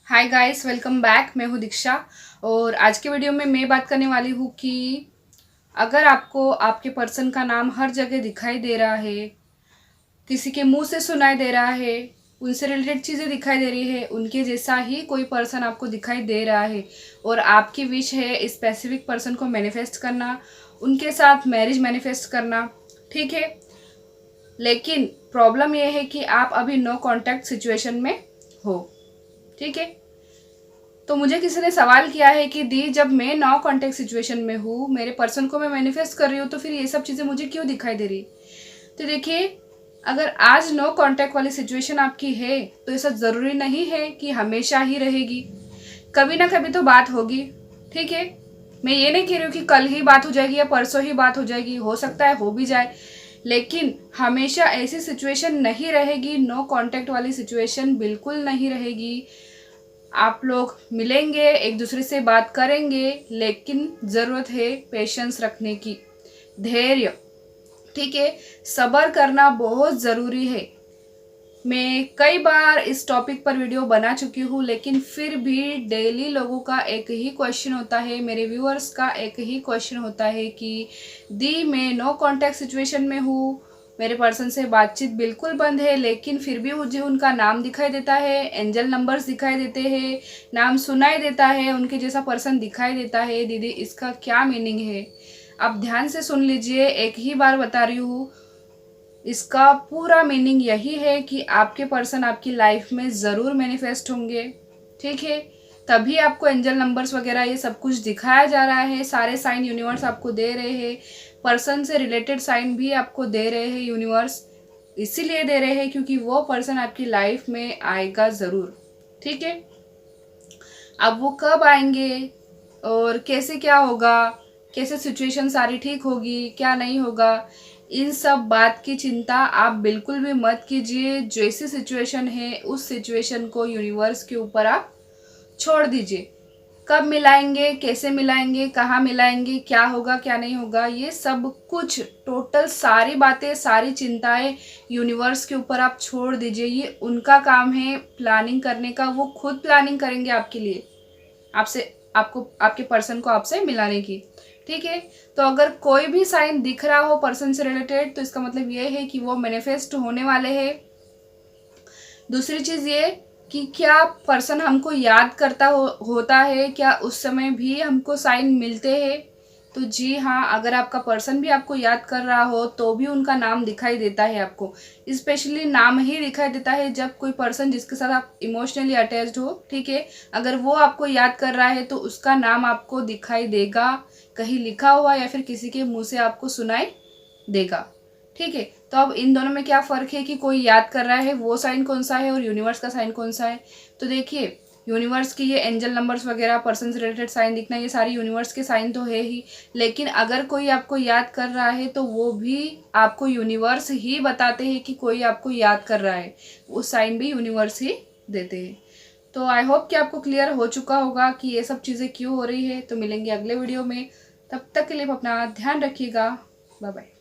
Hi guys, welcome back. मैं हूँ दीक्षा और आज के वीडियो में मैं बात करने वाली हूँ कि अगर आपको आपके पर्सन का नाम हर जगह दिखाई दे रहा है, किसी के मुंह से सुनाई दे रहा है, उनसे रिलेटेड चीज़ें दिखाई दे रही है, उनके जैसा ही कोई पर्सन आपको दिखाई दे रहा है और आपकी विश है स्पेसिफिक पर्सन को मैनिफेस्ट करना, उनके साथ मैरिज मैनिफेस्ट करना, ठीक है। लेकिन प्रॉब्लम यह है कि आप अभी नो कांटेक्ट सिचुएशन में हो, ठीक है। तो मुझे किसी ने सवाल किया है कि दी, जब मैं नो कांटेक्ट सिचुएशन में हूँ, मेरे पर्सन को मैं मैनिफेस्ट कर रही हूँ, तो फिर ये सब चीज़ें मुझे क्यों दिखाई दे रही। तो देखिए, अगर आज नो कांटेक्ट वाली सिचुएशन आपकी है तो ऐसा ज़रूरी नहीं है कि हमेशा ही रहेगी। कभी ना कभी तो बात होगी, ठीक है। मैं ये नहीं कह रही हूँ कि कल ही बात हो जाएगी या परसों ही बात हो जाएगी, हो सकता है हो भी जाए, लेकिन हमेशा ऐसी सिचुएशन नहीं रहेगी। नो कांटेक्ट वाली सिचुएशन बिल्कुल नहीं रहेगी। आप लोग मिलेंगे, एक दूसरे से बात करेंगे, लेकिन ज़रूरत है पेशेंस रखने की, धैर्य, ठीक है। सब्र करना बहुत ज़रूरी है। मैं कई बार इस टॉपिक पर वीडियो बना चुकी हूँ, लेकिन फिर भी डेली लोगों का एक ही क्वेश्चन होता है, मेरे व्यूअर्स का एक ही क्वेश्चन होता है कि दी, मैं नो कांटेक्ट सिचुएशन में हूँ, मेरे पर्सन से बातचीत बिल्कुल बंद है, लेकिन फिर भी मुझे उनका नाम दिखाई देता है, एंजल नंबर्स दिखाई देते हैं, नाम सुनाई देता है, उनके जैसा पर्सन दिखाई देता है। दीदी, इसका क्या मीनिंग है? आप ध्यान से सुन लीजिए, एक ही बार बता रही हूँ। इसका पूरा मीनिंग यही है कि आपके पर्सन आपकी लाइफ में ज़रूर मैनिफेस्ट होंगे, ठीक है। तभी आपको एंजल नंबर्स वगैरह ये सब कुछ दिखाया जा रहा है। सारे साइन यूनिवर्स आपको दे रहे हैं, पर्सन से रिलेटेड साइन भी आपको दे रहे हैं यूनिवर्स। इसीलिए दे रहे हैं क्योंकि वो पर्सन आपकी लाइफ में आएगा ज़रूर, ठीक है। अब वो कब आएंगे और कैसे क्या होगा, कैसे सिचुएशन सारी ठीक होगी, क्या नहीं होगा, इन सब बात की चिंता आप बिल्कुल भी मत कीजिए। जैसी सिचुएशन है उस सिचुएशन को यूनिवर्स के ऊपर आप छोड़ दीजिए। कब मिलाएंगे, कैसे मिलाएंगे, कहाँ मिलाएंगे, क्या होगा क्या नहीं होगा, ये सब कुछ टोटल सारी बातें, सारी चिंताएं यूनिवर्स के ऊपर आप छोड़ दीजिए। ये उनका काम है प्लानिंग करने का, वो खुद प्लानिंग करेंगे आपके लिए, आपसे, आपको, आपके पर्सन को आपसे मिलाने की, ठीक है। तो अगर कोई भी साइन दिख रहा हो पर्सन से रिलेटेड, तो इसका मतलब ये है कि वो मैनिफेस्ट होने वाले हैं। दूसरी चीज़ ये कि क्या पर्सन हमको याद करता होता है, क्या उस समय भी हमको साइन मिलते हैं? तो जी हाँ, अगर आपका पर्सन भी आपको याद कर रहा हो तो भी उनका नाम दिखाई देता है आपको। स्पेशली नाम ही दिखाई देता है जब कोई पर्सन जिसके साथ आप इमोशनली अटैच्ड हो, ठीक है, अगर वो आपको याद कर रहा है तो उसका नाम आपको दिखाई देगा, कहीं लिखा हुआ या फिर किसी के मुंह से आपको सुनाई देगा, ठीक है। तो अब इन दोनों में क्या फ़र्क है कि कोई याद कर रहा है वो साइन कौन सा है और यूनिवर्स का साइन कौन सा है। तो देखिए, यूनिवर्स की ये एंजल नंबर्स वगैरह, पर्सन से रिलेटेड साइन दिखना, ये सारी यूनिवर्स के साइन तो है ही, लेकिन अगर कोई आपको याद कर रहा है तो वो भी आपको यूनिवर्स ही बताते हैं कि कोई आपको याद कर रहा है, वो साइन भी यूनिवर्स ही देते हैं। तो आई होप कि आपको क्लियर हो चुका होगा कि ये सब चीज़ें क्यों हो रही है। तो मिलेंगे अगले वीडियो में, तब तक के लिए आप अपना ध्यान रखिएगा। Bye bye.